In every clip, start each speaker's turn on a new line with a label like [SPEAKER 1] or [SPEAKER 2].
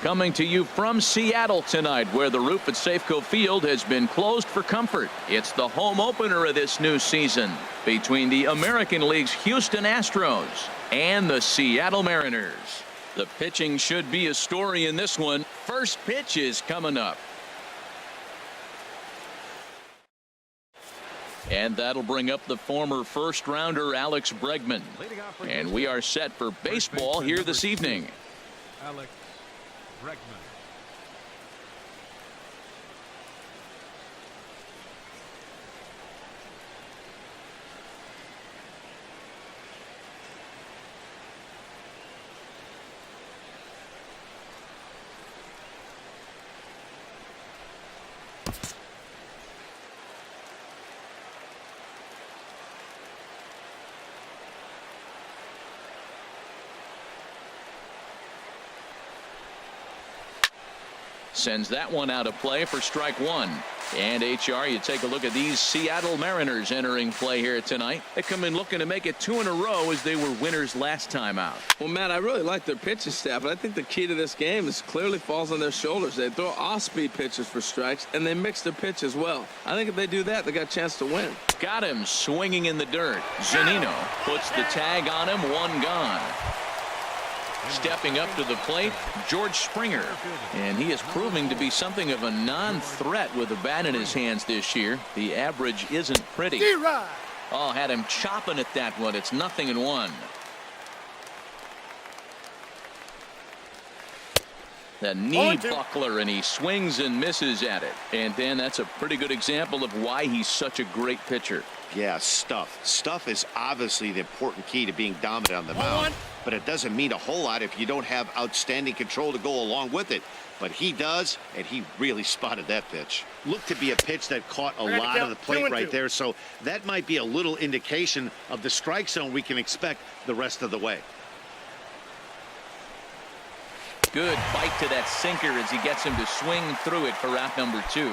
[SPEAKER 1] Coming to you from Seattle tonight, where the roof at Safeco Field has been closed for comfort. It's the home opener of this new season between the American League's Houston Astros and the Seattle Mariners. The pitching should be a story in this one. First pitch is coming up. And that'll bring up the former first-rounder Alex Bregman. And we are set for baseball here this evening.
[SPEAKER 2] Alex Bregman.
[SPEAKER 1] Sends that one out of play for strike one. And HR, you take a look at these Seattle Mariners entering play here tonight. They come in looking to make it 2 in a row as they were winners last time out.
[SPEAKER 3] Well, Matt, I really like their pitching staff, but I think the key to this game is clearly falls on their shoulders. They throw off-speed pitches for strikes, and they mix their pitch as well. I think if they do that, they got a chance to win.
[SPEAKER 1] Got him swinging in the dirt. Zunino puts the tag on him, 1 gone. Stepping up to the plate, George Springer. And he is proving to be something of a non-threat with a bat in his hands this year. The average isn't pretty. Oh, had him chopping at that one. It's 0-1. The knee buckler, and he swings and misses at it. And Dan, that's a pretty good example of why he's such a great pitcher.
[SPEAKER 4] Yeah, stuff is obviously the important key to being dominant on the mound, but it doesn't mean a whole lot if you don't have outstanding control to go along with it. But he does, and he really spotted that pitch. Looked to be a pitch that caught a lot of the plate right there, so that might be a little indication of the strike zone we can expect the rest of the way.
[SPEAKER 1] Good bite to that sinker as he gets him to swing through it for out number 2.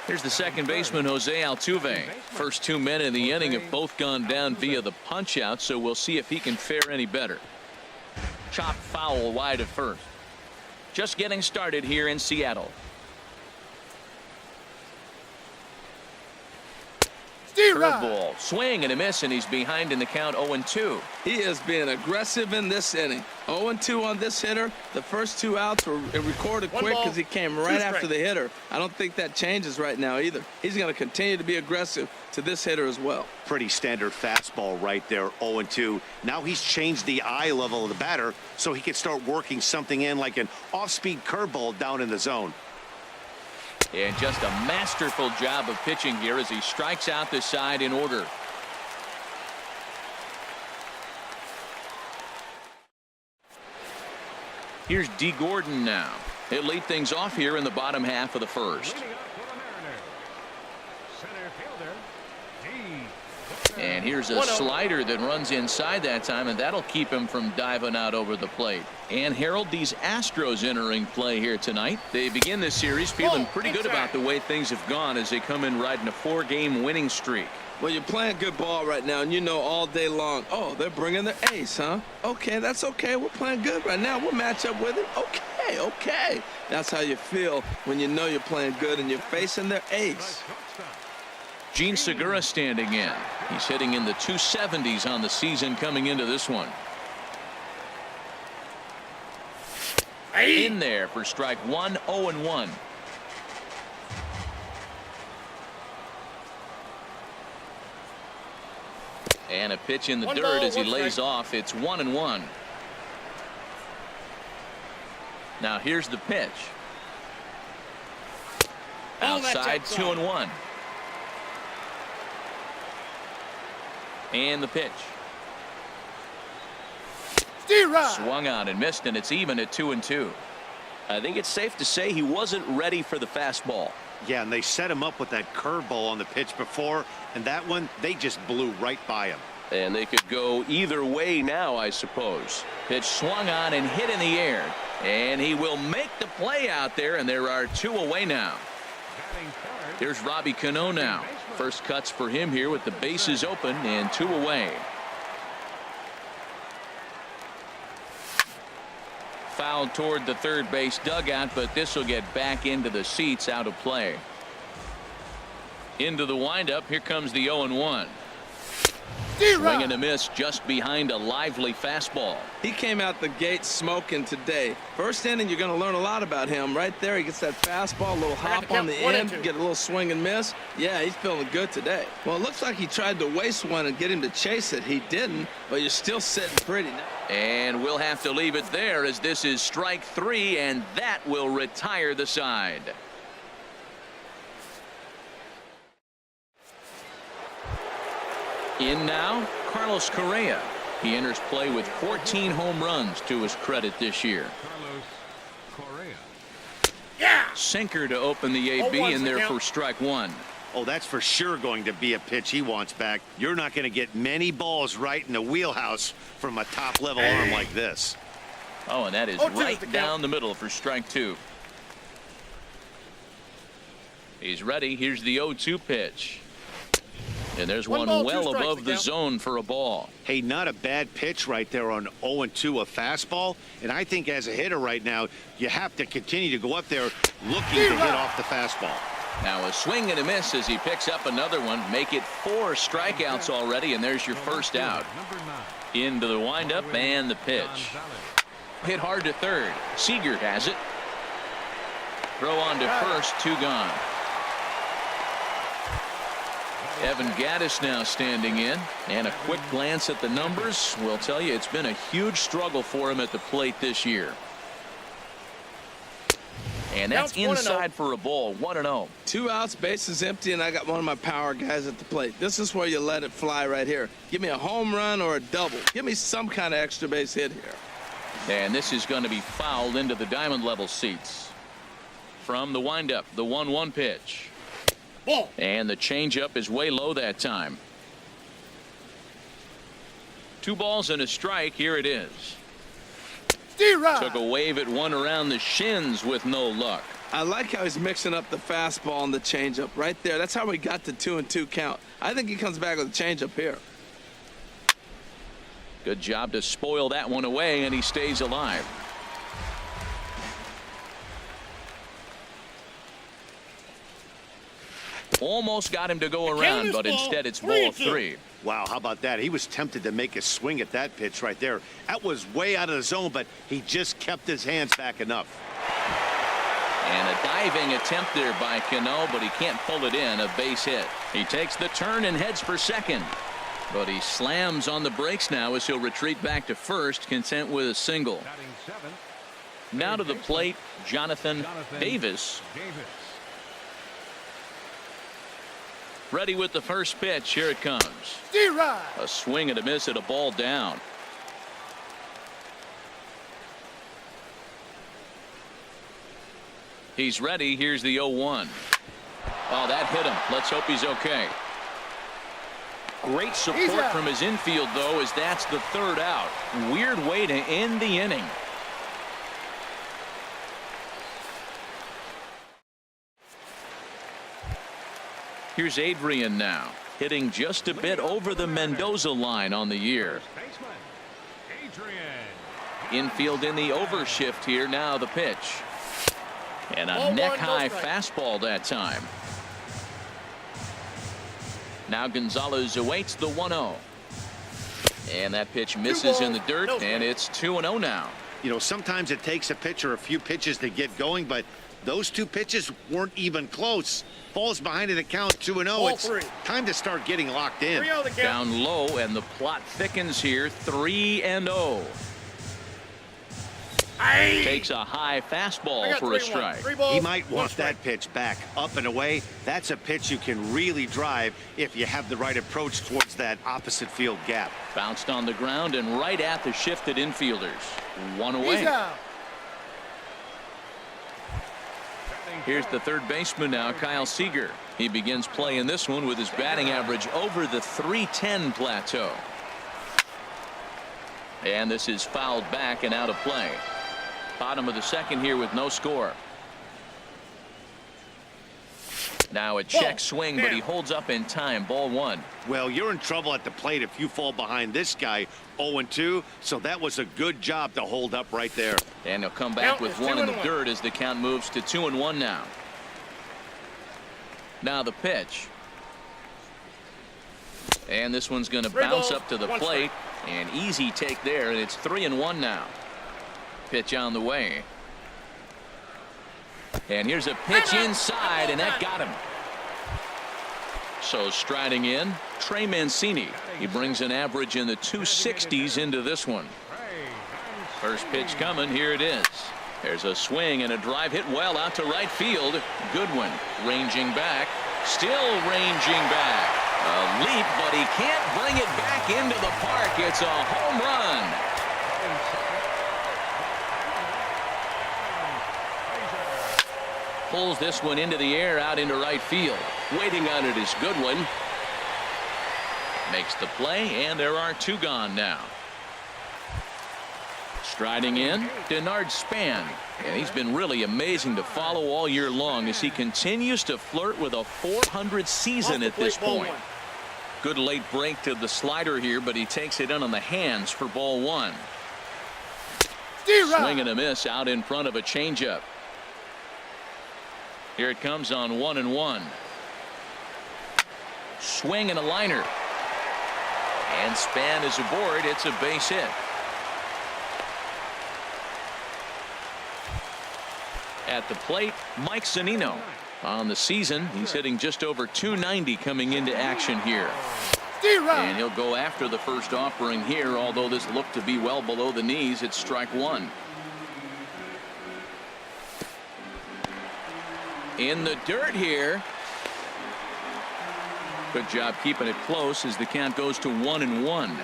[SPEAKER 1] Here's the second baseman, Jose Altuve. First 2 men in the inning have both gone down via the punch out, so we'll see if he can fare any better. Chop foul wide of first. Just getting started here in Seattle. Curveball, swing and a miss, and he's behind in the count 0-2.
[SPEAKER 3] He is being aggressive in this inning. 0-2 on this hitter. The first 2 outs were recorded quick because he came right after the hitter. I don't think that changes right now either. He's going to continue to be aggressive to this hitter as well.
[SPEAKER 4] Pretty standard fastball right there, 0-2. Now he's changed the eye level of the batter so he can start working something in like an off-speed curveball down in the zone.
[SPEAKER 1] And just a masterful job of pitching here as he strikes out the side in order. Here's D. Gordon now. He'll lead things off here in the bottom half of the first. And here's a slider that runs inside that time, and that'll keep him from diving out over the plate. And Harold, these Astros entering play here tonight. They begin this series feeling pretty good about the way things have gone as they come in riding a 4-game winning streak.
[SPEAKER 3] Well, you're playing good ball right now, and you know all day long, oh, they're bringing their ace, huh? Okay, that's okay. We're playing good right now. We'll match up with it. Okay. That's how you feel when you know you're playing good and you're facing their ace.
[SPEAKER 1] Gene Segura standing in. He's hitting in the 270s on the season coming into this one. In there for strike 1, 0-1. And a pitch in the dirt as he lays off. It's 1-1. Now here's the pitch. Outside, 2-1. And the pitch. Swung on and missed, and it's even at 2-2. I think it's safe to say he wasn't ready for the fastball.
[SPEAKER 4] Yeah, and they set him up with that curveball on the pitch before, and that one, they just blew right by him.
[SPEAKER 1] And they could go either way now, I suppose. Pitch swung on and hit in the air. And he will make the play out there, and there are 2 away now. Here's Robbie Cano now. First cuts for him here with the bases open and 2 away. fouled toward the third base dugout, but this will get back into the seats, out of play. Into the windup. Here comes the 0-1. Swing and a miss just behind a lively fastball.
[SPEAKER 3] He came out the gate smoking today. First inning, you're going to learn a lot about him. Right there, he gets that fastball, a little hop on the end, get a little swing and miss. Yeah, he's feeling good today. Well, it looks like he tried to waste one and get him to chase it. He didn't, but you're still sitting pretty.
[SPEAKER 1] And we'll have to leave it there, as this is strike 3, and that will retire the side. In now, Carlos Correa. He enters play with 14 home runs to his credit this year.
[SPEAKER 2] Carlos Correa.
[SPEAKER 1] Sinker to open the AB, and there for strike 1.
[SPEAKER 4] Oh, that's for sure going to be a pitch he wants back. You're not going to get many balls right in the wheelhouse from a top-level arm like this.
[SPEAKER 1] Oh, and that is right down the middle for strike 2. He's ready. Here's the 0-2 pitch. And there's one well above the zone for a ball.
[SPEAKER 4] Hey, not a bad pitch right there on 0-2, a fastball. And I think as a hitter right now, you have to continue to go up there looking to hit off the fastball.
[SPEAKER 1] Now a swing and a miss as he picks up another one. Make it 4 strikeouts already, and there's your first out. Into the windup and the pitch. Hit hard to third. Seager has it. Throw on to first, 2 gone. Evan Gattis now standing in, and a quick glance at the numbers will tell you it's been a huge struggle for him at the plate this year. And that's inside for a ball. 1-0.
[SPEAKER 3] 2 outs, bases empty, and I got one of my power guys at the plate. This is where you let it fly right here. Give me a home run or a double. Give me some kind of extra base hit here.
[SPEAKER 1] And this is going to be fouled into the diamond level seats. From the windup, the 1-1 pitch. And the changeup is way low that time. 2 balls and a strike. Here it is. Took a wave at one around the shins with no luck.
[SPEAKER 3] I like how he's mixing up the fastball and the changeup right there. That's how we got the 2-2 count. I think he comes back with a changeup here.
[SPEAKER 1] Good job to spoil that one away, and he stays alive. Almost got him to go around, but instead it's ball 3.
[SPEAKER 4] Wow, how about that? He was tempted to make a swing at that pitch right there. That was way out of the zone, but he just kept his hands back enough.
[SPEAKER 1] And a diving attempt there by Cano, but he can't pull it in. A base hit. He takes the turn and heads for second. But he slams on the brakes now as he'll retreat back to first, content with a single. Now to the plate, Jonathan Davis. Ready with the first pitch. Here it comes. A swing and a miss at a ball down. He's ready. Here's the 0-1. Oh, that hit him. Let's hope he's okay. Great support from his infield, though, as that's the 3rd out. Weird way to end the inning. Here's Adrian now, hitting just a bit over the Mendoza line on the year. Infield in the overshift here. Now the pitch. And a neck-high fastball that time. Now Gonzalez awaits the 1-0. And that pitch misses in the dirt, and it's 2-0 now.
[SPEAKER 4] You know, sometimes it takes a pitcher a few pitches to get going, but those 2 pitches weren't even close. Falls behind in the count, 2-0. It's time to start getting locked in.
[SPEAKER 1] Down low, and the plot thickens here. 3-0. Takes a high fastball for a strike.
[SPEAKER 4] He might want that pitch back up and away. That's a pitch you can really drive if you have the right approach towards that opposite field gap.
[SPEAKER 1] Bounced on the ground and right at the shifted infielders. 1 away. Here's the third baseman now, Kyle Seager. He begins play in this one with his batting average over the .310 plateau. And this is fouled back and out of play. Bottom of the second here with no score. Now a check swing, but he holds up in time. Ball 1.
[SPEAKER 4] Well, you're in trouble at the plate if you fall behind this guy 0-2, so that was a good job to hold up right there.
[SPEAKER 1] And he'll come back with 1 in the dirt as the count moves to 2-1 now. Now the pitch. And this one's going to bounce up to the plate. An easy take there, and it's 3-1 now. Pitch on the way. And here's a pitch inside, and that got him. So striding in, Trey Mancini. He brings an average in the 260s into this one. First pitch coming. Here it is. There's a swing and a drive hit well out to right field. Goodwin ranging back. Still ranging back. A leap, but he can't bring it back into the park. It's a home run. Pulls this one into the air out into right field. Waiting on it is Goodwin. Makes the play, and there are 2 gone now. Striding in, Denard Span. And he's been really amazing to follow all year long as he continues to flirt with a .400 season at this point. Good late break to the slider here, but he takes it in on the hands for ball 1. Swing and a miss out in front of a changeup. Here it comes on 1-1. Swing and a liner. And Span is aboard. It's a base hit. At the plate, Mike Zunino. On the season, he's hitting just over .290 coming into action here. And he'll go after the first offering here, although this looked to be well below the knees. It's strike 1. In the dirt here. Good job keeping it close as the count goes to 1-1.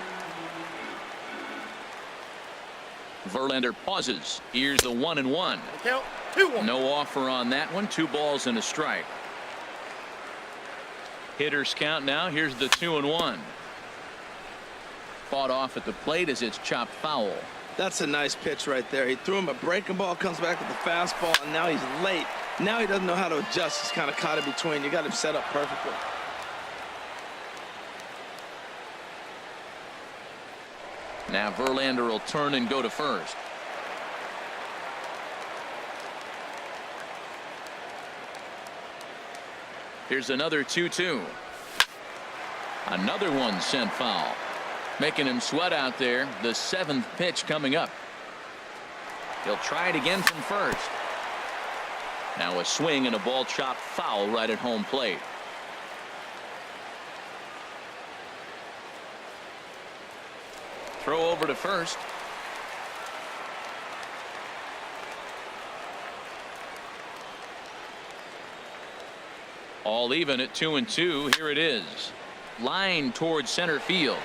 [SPEAKER 1] Verlander pauses. Here's the 1-1.
[SPEAKER 5] Count 2-1.
[SPEAKER 1] No offer on that one. 2 balls and a strike. Hitters count now. Here's the 2-1. Fought off at the plate as it's chopped foul.
[SPEAKER 3] That's a nice pitch right there. He threw him a breaking ball, comes back with the fastball, and now he's late. Now he doesn't know how to adjust. He's kind of caught in between. You got him set up perfectly.
[SPEAKER 1] Now Verlander will turn and go to first. Here's another 2-2. Another one sent foul. Making him sweat out there. The 7th pitch coming up. He'll try it again from first. Now a swing and a ball chopped foul right at home plate. Throw over to first. All even at 2-2. Here it is. Line towards center field.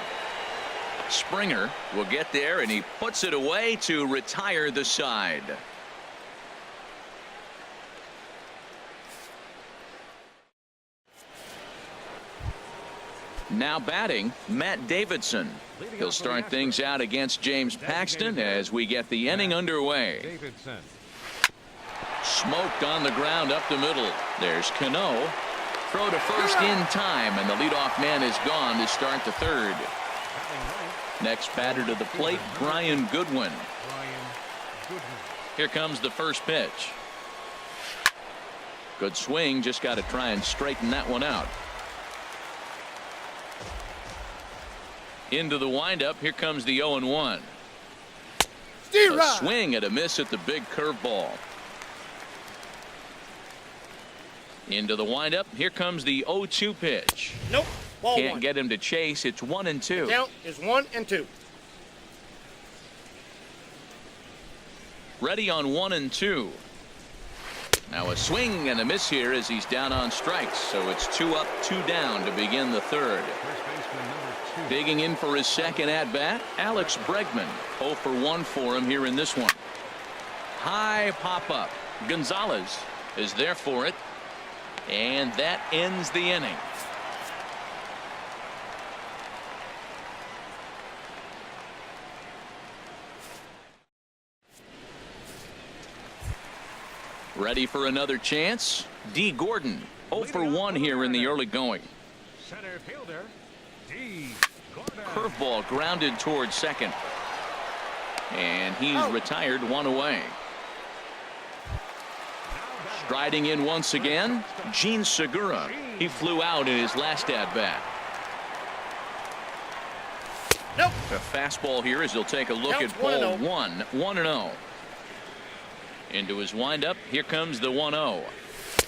[SPEAKER 1] Springer will get there, and he puts it away to retire the side. Now batting, Matt Davidson. He'll start things out against James Paxton as we get the inning underway. Smoked on the ground up the middle. There's Cano. Throw to first in time, and the leadoff man is gone to start the 3rd. Next batter to the plate, Brian Goodwin. Here comes the first pitch. Good swing, just got to try and straighten that one out. Into the windup. Here comes the 0-1. A swing and a miss at the big curveball. Into the windup. Here comes the 0-2 pitch.
[SPEAKER 5] Nope. Ball
[SPEAKER 1] Can't
[SPEAKER 5] 1.
[SPEAKER 1] get him to chase. It's 1-2.
[SPEAKER 5] Count is 1-2.
[SPEAKER 1] Ready on 1-2. Now a swing and a miss here as he's down on strikes. So it's 2 up, 2 down to begin the 3rd. Digging in for his second at bat, Alex Bregman. 0 for 1 for him here in this one. High pop up. Gonzalez is there for it. And that ends the inning. Ready for another chance? D. Gordon. 0 for 1 here in the early going.
[SPEAKER 2] Center fielder, D. Gordon.
[SPEAKER 1] Curveball grounded towards second. And he's retired, 1 away. Striding in once again, Gene Segura. He flew out in his last at-bat.
[SPEAKER 5] Nope.
[SPEAKER 1] A fastball here as he'll take a look at ball 1. 1-0. Into his windup. Here comes the 1-0.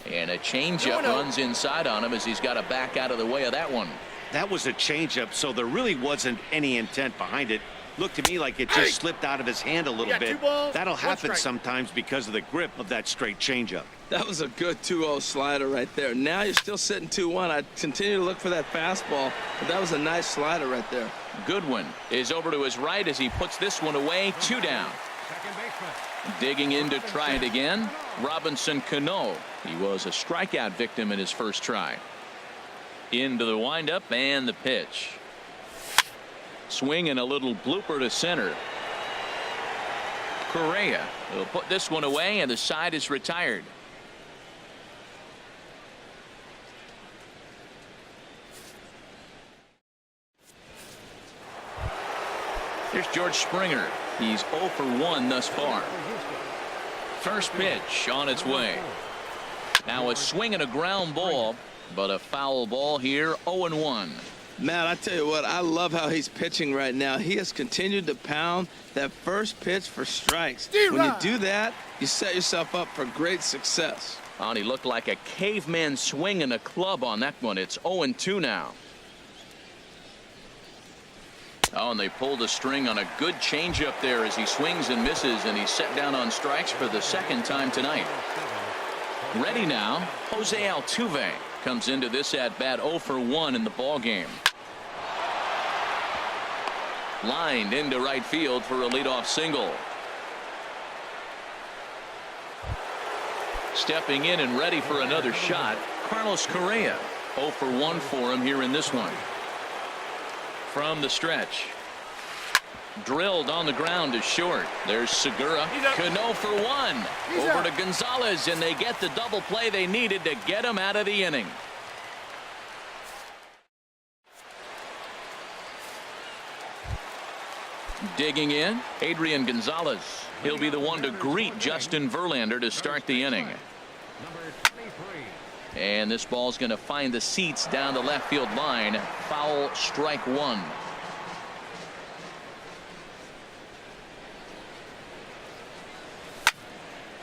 [SPEAKER 1] And a changeup runs inside on him as he's got to back out of the way of that one.
[SPEAKER 4] That was a changeup, so there really wasn't any intent behind it. Looked to me like it just slipped out of his hand a little bit. That'll happen sometimes because of the grip of that straight changeup.
[SPEAKER 3] That was a good 2-0 slider right there. Now you're still sitting 2-1. I continue to look for that fastball, but that was a nice slider right there.
[SPEAKER 1] Goodwin is over to his right as he puts this one away. 2 down.
[SPEAKER 2] Second baseman.
[SPEAKER 1] Digging in to try it again, Robinson Cano. He was a strikeout victim in his first try. Into the windup and the pitch. Swing and a little blooper to center. Correa will put this one away and the side is retired. Here's George Springer. He's 0 for 1 thus far. First pitch on its way. Now a swing and a ground ball, but a foul ball here. 0-1.
[SPEAKER 3] Matt, I tell you what, I love how he's pitching right now. He has continued to pound that first pitch for strikes. When you do that, you set yourself up for great success.
[SPEAKER 1] And he looked like a caveman swinging a club on that one. It's 0-2 now. Oh, and they pulled a string on a good changeup there as he swings and misses, and he's set down on strikes for the second time tonight. Ready now, Jose Altuve comes into this at bat 0 for 1 in the ball game. Lined into right field for a leadoff single. Stepping in and ready for another shot, Carlos Correa. 0 for 1 for him here in this one. From the stretch. Drilled on the ground to short. There's Segura. Cano for 1. Over to Gonzalez, and they get the double play they needed to get him out of the inning. Digging in, Adrian Gonzalez. He'll be the one to greet Justin Verlander to start the inning.
[SPEAKER 2] Number 23.
[SPEAKER 1] And this ball's going to find the seats down the left field line. Foul, strike 1.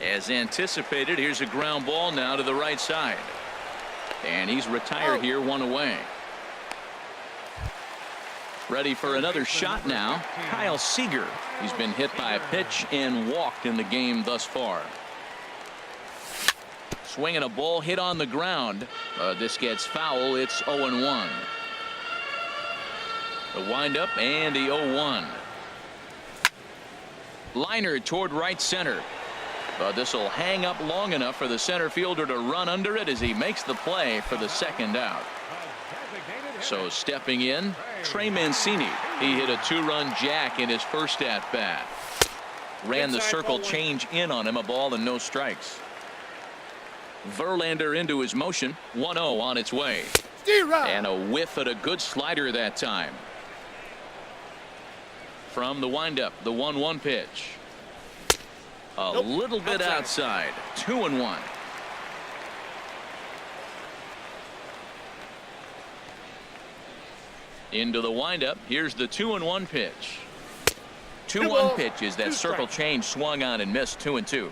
[SPEAKER 1] As anticipated, here's a ground ball now to the right side. And he's retired here, 1 away. Ready for another shot now, Kyle Seager. He's been hit by a pitch and walked in the game thus far. Swinging a ball hit on the ground. This gets foul. It's 0-1. The windup and the 0-1. Liner toward right center. This will hang up long enough for the center fielder to run under it as he makes the play for the second out. So stepping in, Trey Mancini. He hit a 2-run jack in his first at bat. Ran the circle change in on him, a ball and no strikes. Verlander into his motion. 1-0 on its way. And a whiff at a good slider that time. From the windup, the 1-1 pitch. A little bit outside. 2-1. Into the windup. Here's the 2-1 pitch. 2-1 pitch is that circle change swung on and missed. 2-2.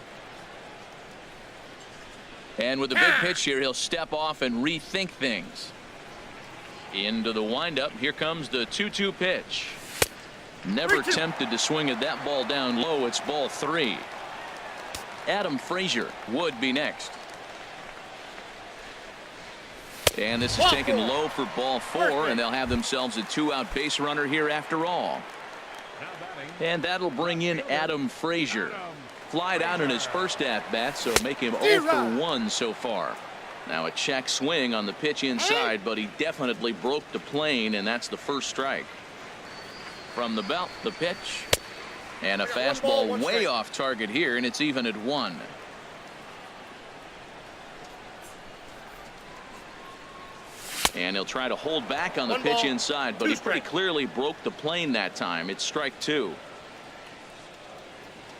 [SPEAKER 1] And with the big pitch here, he'll step off and rethink things. Into the windup. Here comes the 2-2 pitch. Never tempted to swing at that ball down low. It's ball 3. Adam Frazier would be next. And this is taken low for ball 4, and they'll have themselves a 2-out base runner here after all. And that'll bring in Adam Frazier. Flied out in his first at bat, so make him 0 for 1 so far. Now a check swing on the pitch inside, but he definitely broke the plane, and that's the first strike. From the belt, the pitch. And a fastball way off target here, and it's even at 1. And he'll try to hold back on the
[SPEAKER 5] One
[SPEAKER 1] pitch
[SPEAKER 5] ball,
[SPEAKER 1] inside, but
[SPEAKER 5] two
[SPEAKER 1] he pretty
[SPEAKER 5] strikes.
[SPEAKER 1] clearly broke the plane that time. It's strike two.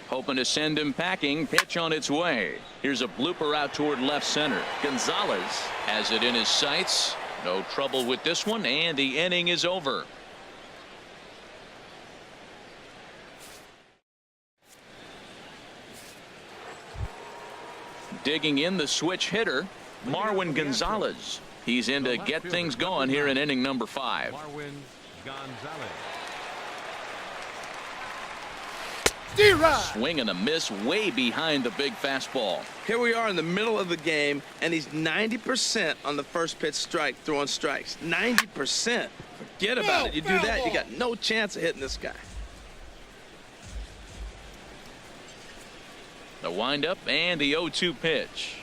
[SPEAKER 1] Hoping to send him packing. Pitch on its way. Here's a blooper out toward left center. Gonzalez has it in his sights. No trouble with this one, and the inning is over. Digging in the switch hitter, Marwin Gonzalez. He's in to get things going here in inning number 5.
[SPEAKER 2] Marwin Gonzalez.
[SPEAKER 1] Swing and a miss way behind the big fastball.
[SPEAKER 3] Here we are in the middle of the game, and he's 90% on the first pitch strike, throwing strikes. 90%. Forget about it. You do that, you got no chance of hitting this guy.
[SPEAKER 1] The windup and the 0-2 pitch.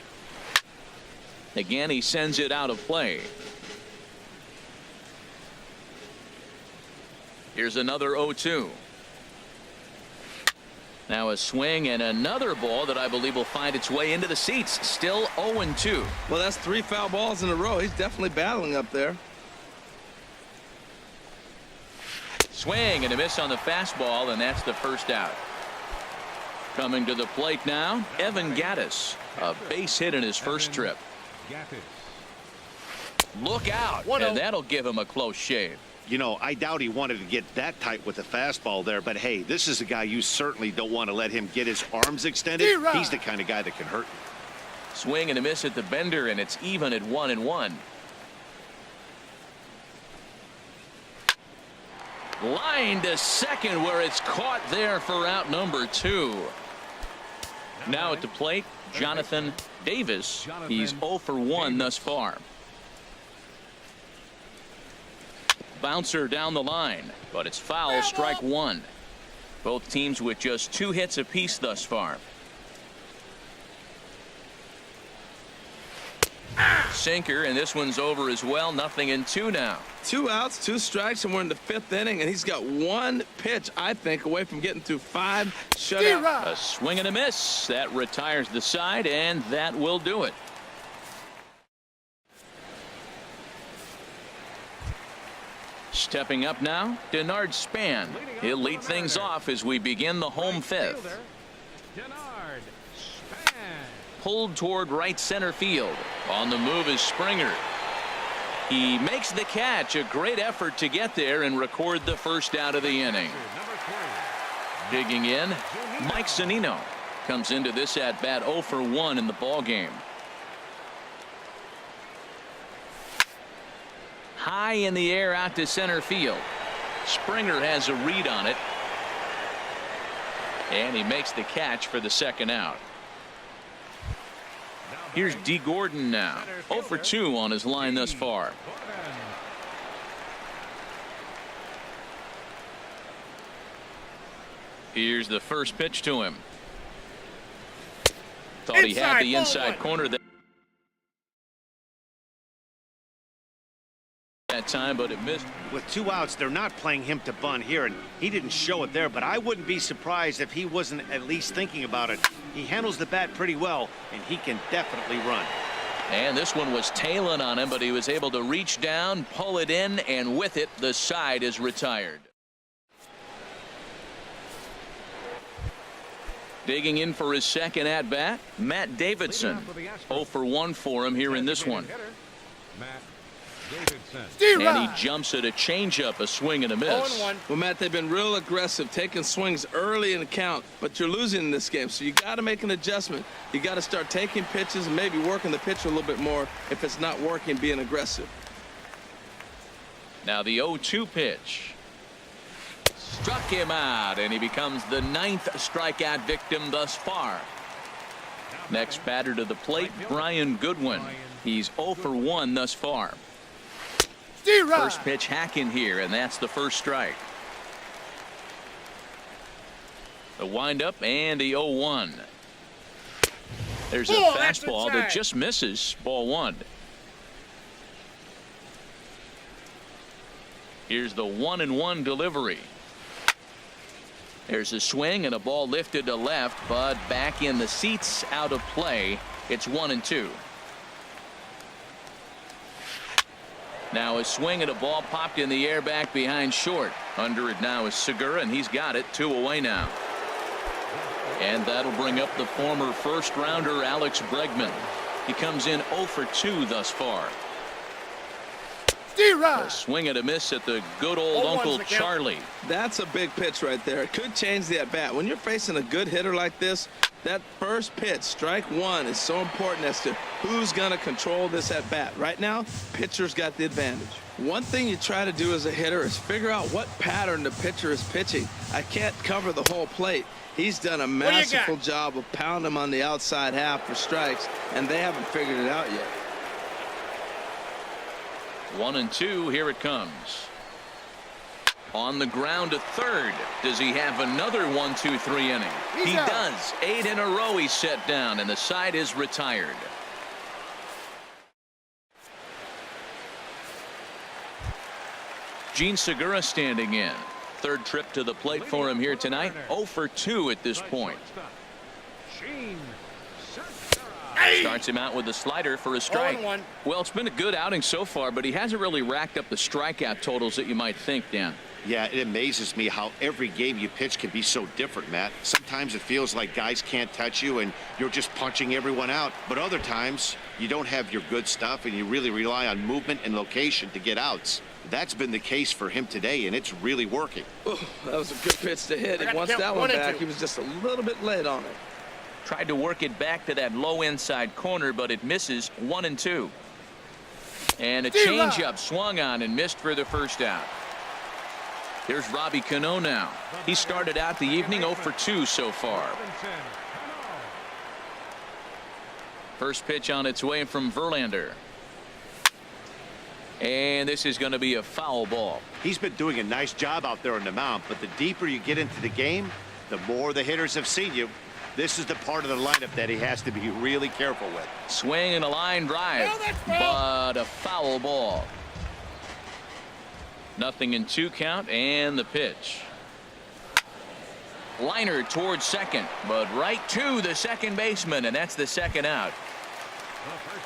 [SPEAKER 1] Again, he sends it out of play. Here's another 0-2. Now a swing and another ball that I believe will find its way into the seats. Still 0-2.
[SPEAKER 3] Well, that's 3 foul balls in a row. He's definitely battling up there.
[SPEAKER 1] Swing and a miss on the fastball, and that's the first out. Coming to the plate now, Evan Gattis. A base hit in his first trip. Look out, and that'll give him a close shave.
[SPEAKER 4] You know, I doubt he wanted to get that tight with the fastball there, but hey, this is a guy you certainly don't want to let him get his arms extended. He's the kind of guy that can hurt you.
[SPEAKER 1] Swing and a miss at the bender, and it's even at 1-1. Line to second, where it's caught there for out number 2. Now at the plate, Jonathan Davis. He's 0 for 1 thus far. Bouncer down the line, but it's foul, strike 1. Both teams with just 2 hits apiece thus far. Sinker, and this one's over as well. 0-2 now.
[SPEAKER 3] 2 outs, 2 strikes, and we're in the 5th inning, and he's got 1 pitch, I think, away from getting through 5 shutouts.
[SPEAKER 1] A swing and a miss. That retires the side, and that will do it. Stepping up now, Denard Span. He'll lead things off as we begin the home 5th.
[SPEAKER 2] Denard Span.
[SPEAKER 1] Pulled toward right center field. On the move is Springer. He makes the catch. A great effort to get there and record the first out of the inning. Digging in, Mike Zunino comes into this at bat 0 for 1 in the ball game. High in the air out to center field. Springer has a read on it, and he makes the catch for the second out. Here's D. Gordon now, 0 for 2 on his line thus far. Here's the first pitch to him. Thought he had the inside corner there that time, but it missed.
[SPEAKER 4] With 2 outs, they're not playing him to bunt here, and he didn't show it there, but I wouldn't be surprised if he wasn't at least thinking about it. He handles the bat pretty well, and he can definitely run.
[SPEAKER 1] And this one was tailing on him, but he was able to reach down, pull it in, and with it, the side is retired. Digging in for his second at bat, Matt Davidson. 0 for 1 for him here in this one.
[SPEAKER 2] Matt Davidson.
[SPEAKER 1] And he jumps at a changeup, a swing and a miss.
[SPEAKER 3] Well, Matt, they've been real aggressive, taking swings early in the count, but you're losing in this game, so you got to make an adjustment. You got to start taking pitches and maybe working the pitcher a little bit more if it's not working, being aggressive.
[SPEAKER 1] Now the 0-2 pitch. Struck him out, and he becomes the 9th strikeout victim thus far. Next batter to the plate, Brian Goodwin. He's 0 for 1 thus far. First pitch hacking here, and that's the first strike. The windup and the 0-1. There's a fastball that just misses. Ball 1. Here's the 1-1 delivery. There's a swing and a ball lifted to left, but back in the seats, out of play. It's 1-2. Now a swing and a ball popped in the air back behind short. Under it now is Segura, and he's got it. 2 away now. And that'll bring up the former first rounder Alex Bregman. He comes in 0 for 2 thus far. A swing and a miss at the good old Uncle Charlie.
[SPEAKER 3] That's a big pitch right there. It could change the at bat. When you're facing a good hitter like this, that first pitch, strike one, is so important as to who's going to control this at bat. Right now, pitcher's got the advantage. One thing you try to do as a hitter is figure out what pattern the pitcher is pitching. I can't cover the whole plate. He's done a masterful job of pounding him on the outside half for strikes, and they haven't figured it out yet.
[SPEAKER 1] 1-2. Here it comes. On the ground to third. Does he have another 1-2-3 inning? He does. 8 in a row he's set down, and the side is retired. Gene Segura standing in. Third trip to the plate for him here tonight. 0 for 2 at this point. Starts him out with a slider for a strike. Well, it's been a good outing so far, but he hasn't really racked up the strikeout totals that you might think, Dan.
[SPEAKER 4] Yeah, it amazes me how every game you pitch can be so different, Matt. Sometimes it feels like guys can't touch you and you're just punching everyone out. But other times you don't have your good stuff and you really rely on movement and location to get outs. That's been the case for him today, and it's really working.
[SPEAKER 3] Oh, that was a good pitch to hit. He wants that one back. He was just a little bit late on it.
[SPEAKER 1] Tried to work it back to that low inside corner, but it misses. 1-2. And a changeup swung on and missed for the first out. Here's Robbie Cano now. He started out the evening 0 for 2 so far. First pitch on its way from Verlander. And this is going to be a foul ball.
[SPEAKER 4] He's been doing a nice job out there on the mound, but the deeper you get into the game, the more the hitters have seen you. This is the part of the lineup that he has to be really careful with.
[SPEAKER 1] Swing and a line drive, but a foul ball. 0-2 count, and the pitch. Liner towards second, but right to the second baseman, and that's the second out.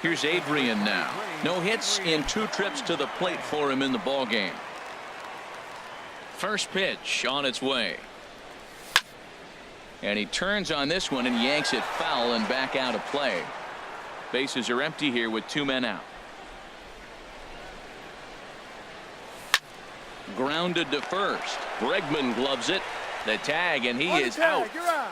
[SPEAKER 1] Here's Adrian now. No hits in 2 trips to the plate for him in the ball game. First pitch on its way. And he turns on this one and yanks it foul and back out of play. Bases are empty here with 2 men out. Grounded to first. Bregman gloves it. The tag, and he is out.
[SPEAKER 5] You're out.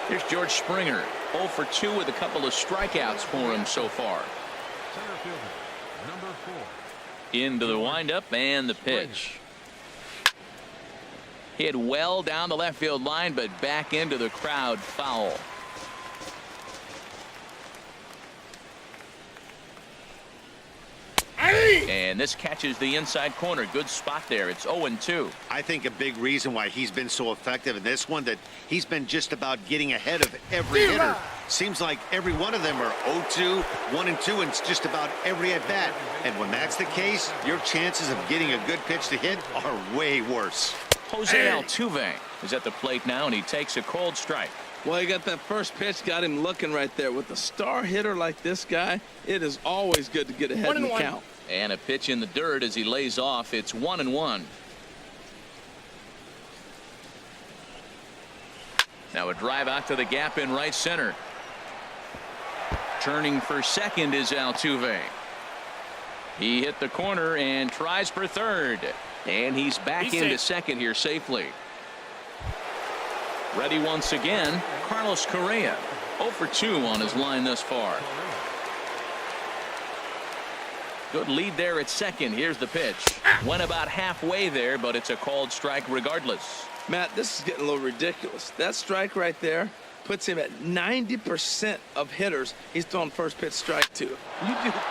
[SPEAKER 1] Here's George Springer. 0 for 2 with a couple of strikeouts for him so far.
[SPEAKER 2] Center fielder, number 4.
[SPEAKER 1] Into the windup and the pitch. Hit well down the left field line, but back into the crowd. Foul. And this catches the inside corner. Good spot there. It's 0-2.
[SPEAKER 4] I think a big reason why he's been so effective in this one, that he's been just about getting ahead of every hitter. Seems like every one of them are 0-2, 1-2, and it's just about every at bat. And when that's the case, your chances of getting a good pitch to hit are way worse.
[SPEAKER 1] Jose Altuve is at the plate now, and he takes a cold strike.
[SPEAKER 3] Well, he got that first pitch, got him looking right there. With a star hitter like this guy, it is always good to get ahead in the count.
[SPEAKER 1] And a pitch in the dirt as he lays off. It's 1-1. Now a drive out to the gap in right center. Turning for second is Altuve. He hit the corner and tries for third. And he's back into second here safely. Ready once again, Carlos Correa. 0 for 2 on his line thus far. Good lead there at second. Here's the pitch. Went about halfway there, but it's a called strike regardless.
[SPEAKER 3] Matt, this is getting a little ridiculous. That strike right there puts him at 90% of hitters he's thrown first pitch strike to.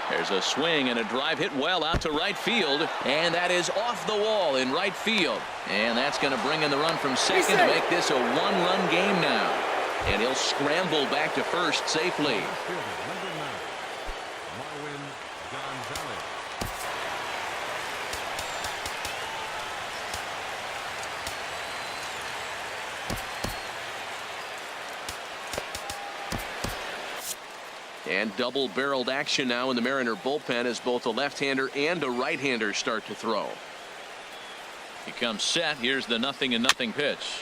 [SPEAKER 1] There's a swing and a drive hit well out to right field, and that is off the wall in right field. And that's going to bring in the run from second to make this a 1-run game now. And he'll scramble back to first safely. And double-barreled action now in the Mariner bullpen as both a left-hander and a right-hander start to throw. He comes set. Here's the 0-0 pitch.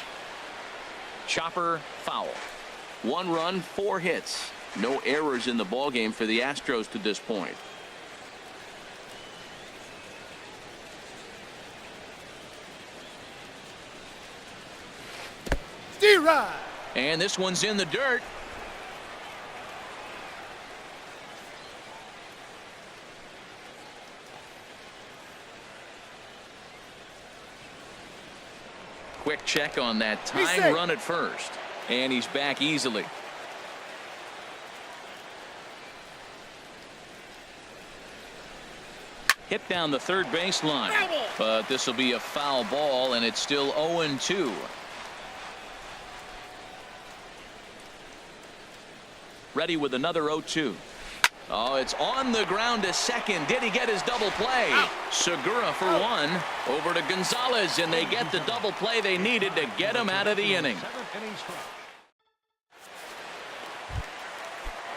[SPEAKER 1] Chopper foul. 1 run, 4 hits. No errors in the ballgame for the Astros to this point.
[SPEAKER 5] Steer-ride.
[SPEAKER 1] And this one's in the dirt. Quick check on that tying run at first. And he's back easily. Hit down the third baseline. But this will be a foul ball, and it's still 0-2. Ready with another 0-2. Oh, it's on the ground to second. Did he get his double play? Segura for 1. Over to Gonzalez, and they get the double play they needed to get him out of the inning.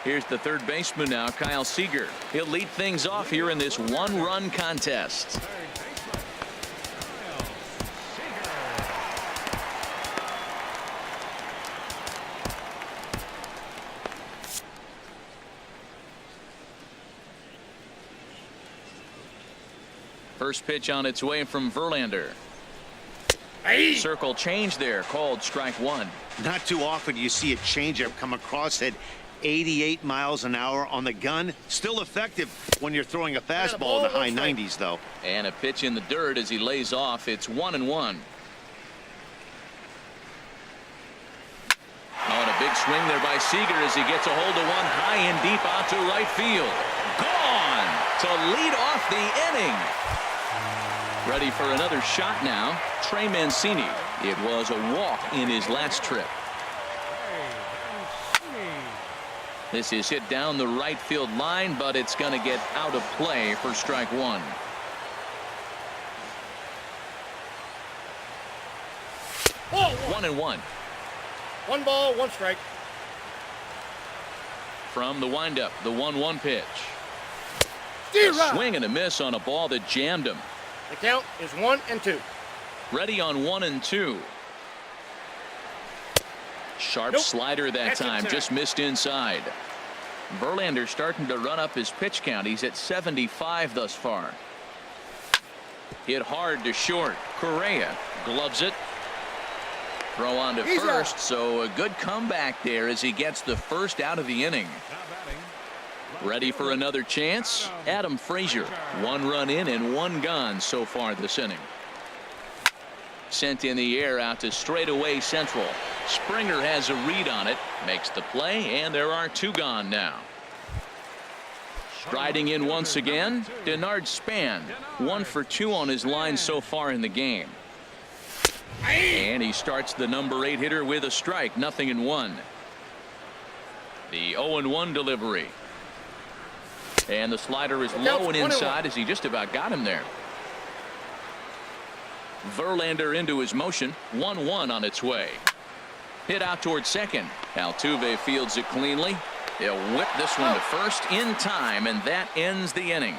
[SPEAKER 1] Here's the third baseman now, Kyle Seager. He'll lead things off here in this 1-run contest. First pitch on its way from Verlander. Circle change there, called strike 1.
[SPEAKER 4] Not too often you see a changeup come across at 88 miles an hour on the gun. Still effective when you're throwing a fastball in the high 90s, though.
[SPEAKER 1] And a pitch in the dirt as he lays off. It's 1-1. Oh, and a big swing there by Seager as he gets a hold of one high and deep out to right field. Gone to lead off the inning. Ready for another shot now, Trey Mancini. It was a walk in his last trip. This is hit down the right field line, but it's going to get out of play for strike 1.
[SPEAKER 5] Ball
[SPEAKER 1] 1-1.
[SPEAKER 5] 1 ball, 1 strike.
[SPEAKER 1] From the windup, the 1-1 pitch.
[SPEAKER 5] Steer-ride.
[SPEAKER 1] Swing and a miss on a ball that jammed him.
[SPEAKER 5] The count is 1-2.
[SPEAKER 1] Ready on 1-2. Sharp slider that time, just missed inside. Verlander starting to run up his pitch count. He's at 75 thus far. Hit hard to short. Correa gloves it. Throw on to first, so a good comeback there as he gets the first out of the inning. Ready for another chance? Adam Frazier. 1 run in and 1 gone so far this inning. Sent in the air out to straightaway central. Springer has a read on it, makes the play, and there are 2 gone now. Striding in once again, Denard Span. 1 for 2 on his line so far in the game. And he starts the number 8 hitter with a strike, 0-1. The 0-1 delivery. And the slider is low and inside as he just about got him there. Verlander into his motion. 1-1 on its way. Hit out towards second. Altuve fields it cleanly. They'll whip this one to first in time, and that ends the inning.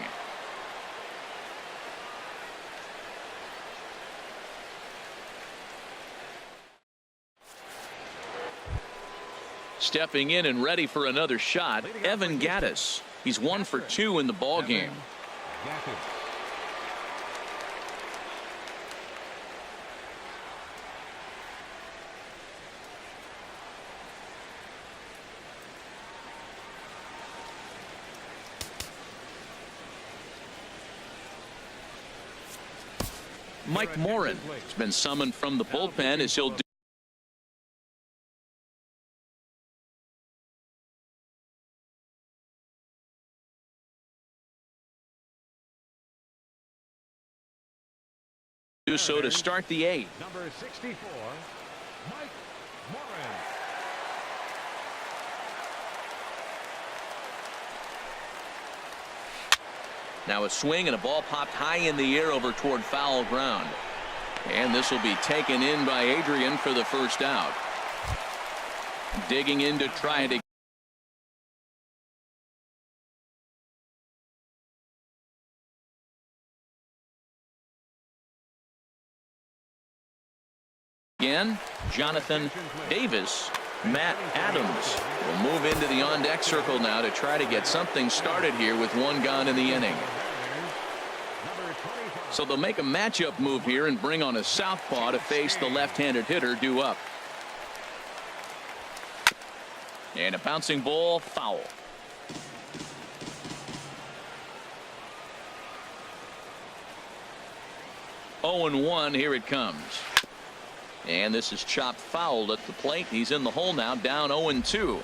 [SPEAKER 1] Stepping in and ready for another shot, Evan Gattis. He's 1 for 2 in the ball game. Mike Morin has been summoned from the bullpen as he'll do so to start the 8th.
[SPEAKER 2] Number 64, Mike Morin.
[SPEAKER 1] Now a swing and a ball popped high in the air over toward foul ground. And this will be taken in by Adrian for the first out. Digging in to try to in. Jonathan Davis. Matt Adams will move into the on-deck circle now to try to get something started here with one gone in the inning. So they'll make a matchup move here and bring on a southpaw to face the left-handed hitter due up. And a bouncing ball, foul. Oh and 1, here it comes. And this is chopped foul at the plate. He's in the hole now, down 0 and 2.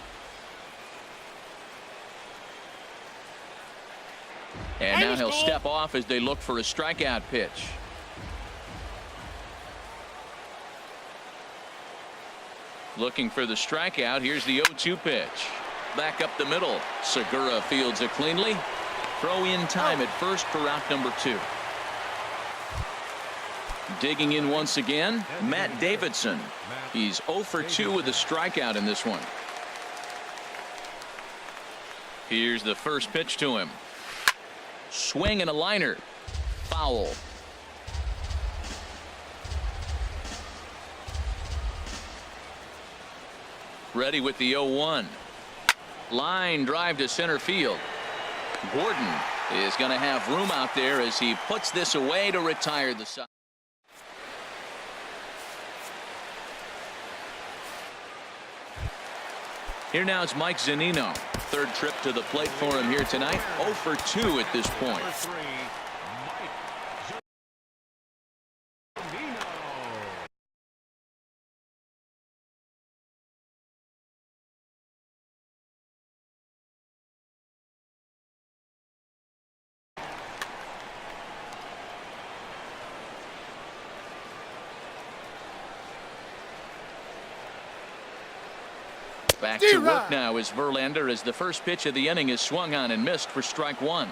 [SPEAKER 1] And now he'll step off as they look for a strikeout pitch. Looking for the strikeout. Here's the 0-2 pitch. Back up the middle. Segura fields it cleanly. Throw in time at first for out number 2. Digging in once again, Matt Davidson. He's 0 for 2 with a strikeout in this one. Here's the first pitch to him. Swing and a liner. Foul. Ready with the 0-1. Line drive to center field. Gordon is going to have room out there as he puts this away to retire the side. Here now is Mike Zunino. Third trip to the plate for him here tonight. 0 for 2 at this point. Back to work now is Verlander as the first pitch of the inning is swung on and missed for strike 1.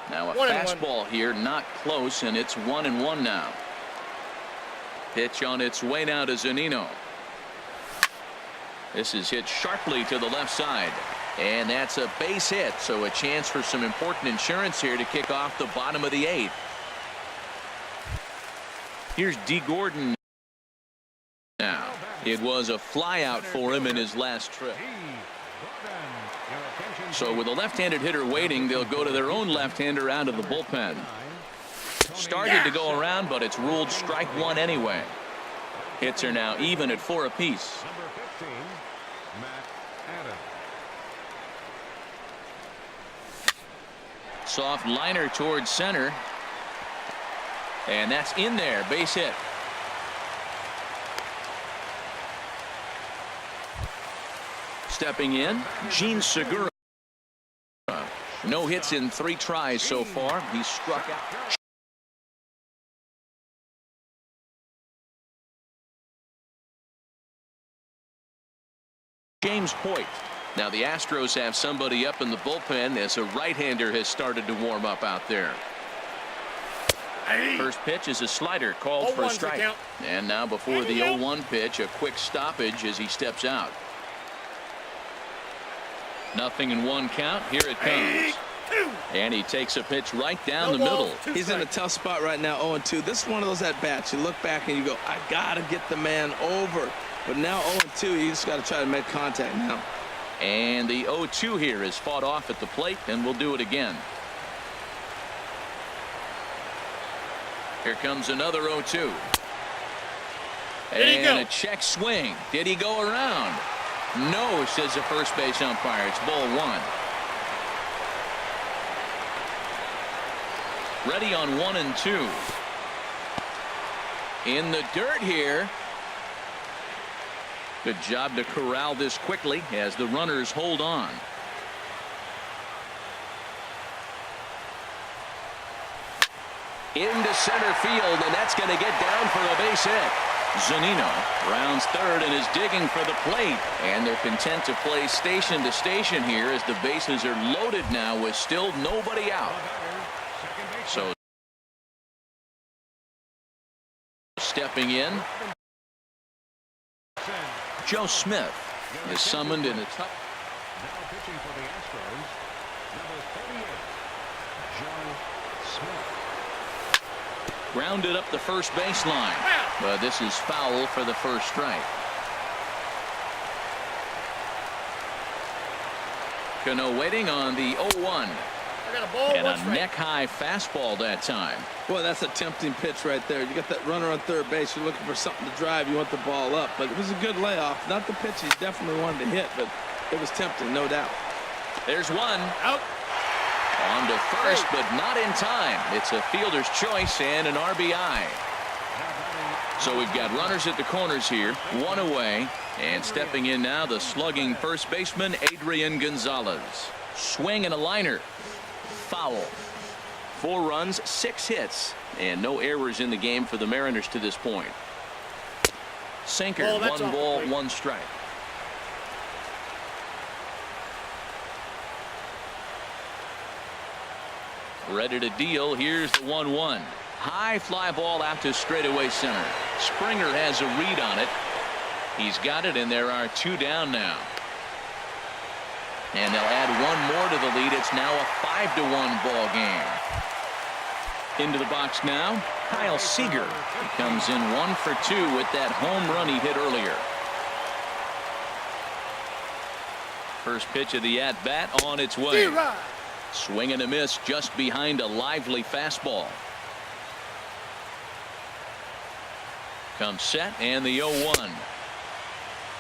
[SPEAKER 1] Now a fastball here, not close, and it's 1-1 now. Pitch on its way now to Zunino. This is hit sharply to the left side, and that's a base hit, so a chance for some important insurance here to kick off the bottom of the 8th. Here's D. Gordon. Now, it was a flyout for him in his last trip. So with a left-handed hitter waiting, they'll go to their own left-hander out of the bullpen. Started to go around, but it's ruled strike 1 anyway. Hits are now even at 4 apiece.
[SPEAKER 2] Number 15, Matt Adams.
[SPEAKER 1] Soft liner towards center. And that's in there. Base hit. Stepping in, Gene Segura. No hits in 3 tries so far. He's struck out. James Hoyt. Now the Astros have somebody up in the bullpen as a right-hander has started to warm up out there. First pitch is a slider called for a strike. And now before the 0-1 pitch, a quick stoppage as he steps out. Nothing in 1 count. Here it comes. And he takes a pitch right down the middle.
[SPEAKER 3] He's in a tough spot right now, 0-2. This is one of those at-bats. You look back and you go, I got to get the man over. But now 0-2, you just got to try to make contact now.
[SPEAKER 1] And the 0-2 here is fought off at the plate, and we'll do it again. Here comes another 0-2. And a check swing. Did he go around? No, says the first base umpire. It's ball 1. Ready on 1 and 2. In the dirt here. Good job to corral this quickly as the runners hold on. Into center field, and that's going to get down for a base hit. Zunino rounds third and is digging for the plate, and they're content to play station to station here as the bases are loaded now with still nobody out. So stepping in, Joe Smith is summoned in a tough.
[SPEAKER 2] Now pitching for the Astros, number 38, Joe Smith.
[SPEAKER 1] Grounded up the first baseline. But this is foul for the first strike. Cano waiting on the 0-1. And a neck-high fastball that time.
[SPEAKER 3] Boy, that's a tempting pitch right there. You got that runner on third base. You're looking for something to drive. You want the ball up. But it was a good layoff. Not the pitch he definitely wanted to hit, but it was tempting, no doubt.
[SPEAKER 1] There's one.
[SPEAKER 5] Out.
[SPEAKER 1] On to first, but not in time. It's a fielder's choice and an RBI. So we've got runners at the corners here, one away. And stepping in now, the slugging first baseman, Adrian Gonzalez. Swing and a liner. Foul. 4 runs, 6 hits, and no errors in the game for the Mariners to this point. Sinker, 1 ball, 1 strike. Ready to deal. Here's the 1-1. High fly ball out to straightaway center. Springer has a read on it. He's got it, and there are 2 down now. And they'll add 1 more to the lead. It's now a 5-1 ball game. Into the box now, Kyle Seager. He comes in 1 for 2 with that home run he hit earlier. First pitch of the at-bat on its way. Swing and a miss just behind a lively fastball. Comes set and the 0-1.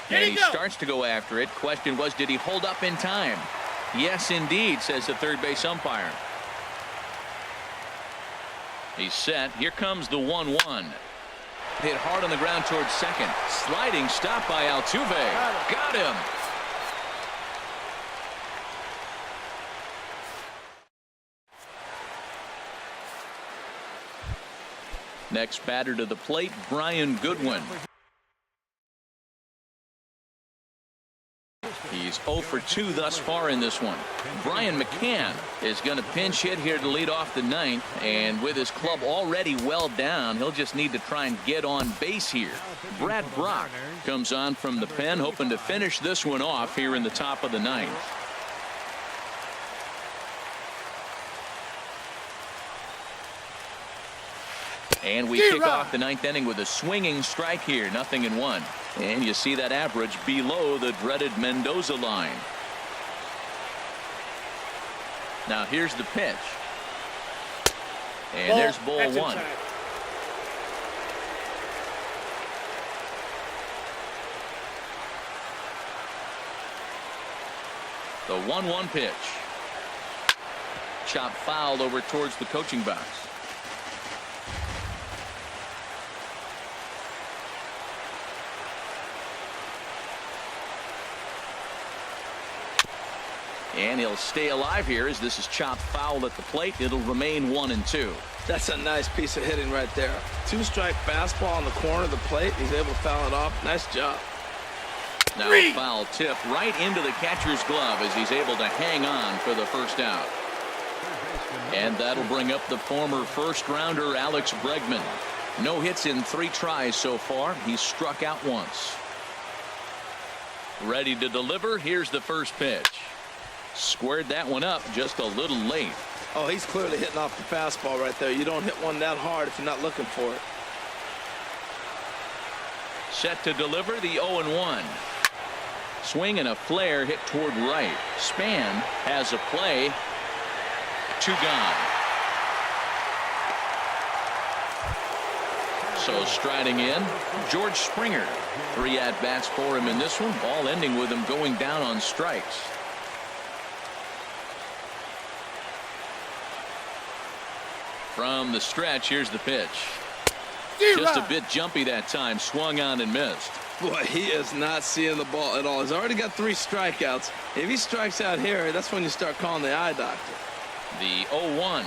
[SPEAKER 1] And he starts to go after it. Question was, did he hold up in time? Yes, indeed, says the third base umpire. He's set. Here comes the 1-1. Hit hard on the ground towards second. Sliding stop by Altuve. Got him. Next batter to the plate, Brian Goodwin. He's 0 for 2 thus far in this one. Brian McCann is going to pinch hit here to lead off the 9th, and with his club already well down, he'll just need to try and get on base here. Brad Brock comes on from the pen, hoping to finish this one off here in the top of the 9th. And we kick off the 9th inning with a swinging strike here, 0-1. And you see that average below the dreaded Mendoza line. Now here's the pitch. And there's ball 1.
[SPEAKER 5] Inside.
[SPEAKER 1] The 1-1 pitch. Chop fouled over towards the coaching box. And he'll stay alive here as this is chopped foul at the plate. It'll remain 1-2.
[SPEAKER 3] That's a nice piece of hitting right there. 2-strike fastball on the corner of the plate. He's able to foul it off. Nice job.
[SPEAKER 1] Now a foul tip right into the catcher's glove as he's able to hang on for the first out. And that'll bring up the former first-rounder Alex Bregman. No hits in 3 tries so far. He's struck out once. Ready to deliver. Here's the first pitch. Squared that one up just a little late.
[SPEAKER 3] Oh, he's clearly hitting off the fastball right there. You don't hit one that hard if you're not looking for it.
[SPEAKER 1] Set to deliver the 0-1. Swing and a flare hit toward right. Span has a play. 2 gone. So striding in, George Springer. 3 at-bats for him in this one, all ending with him going down on strikes. From the stretch, here's the pitch. Just a bit jumpy that time. Swung on and missed.
[SPEAKER 3] Boy, he is not seeing the ball at all. He's already got 3 strikeouts. If he strikes out here, that's when you start calling the eye doctor.
[SPEAKER 1] The 0-1.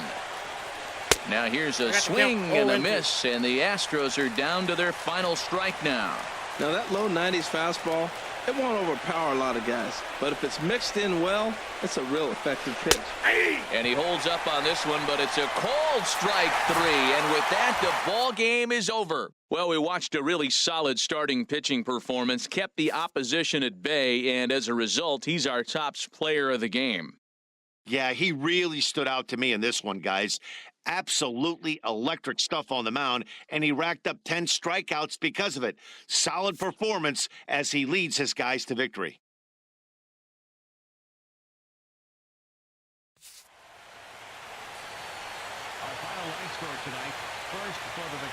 [SPEAKER 1] Now here's a swing and a miss, and the Astros are down to their final strike now.
[SPEAKER 3] Now that low 90s fastball, it won't overpower a lot of guys. But if it's mixed in well, it's a real effective pitch.
[SPEAKER 1] And he holds up on this one, but it's a called strike 3. And with that, the ball game is over. Well, we watched a really solid starting pitching performance, kept the opposition at bay, and as a result, he's our top player of the game.
[SPEAKER 4] Yeah, he really stood out to me in this one, guys. Absolutely electric stuff on the mound, and he racked up 10 strikeouts because of it. Solid performance as he leads his guys to victory.
[SPEAKER 2] Our final line score tonight. First for the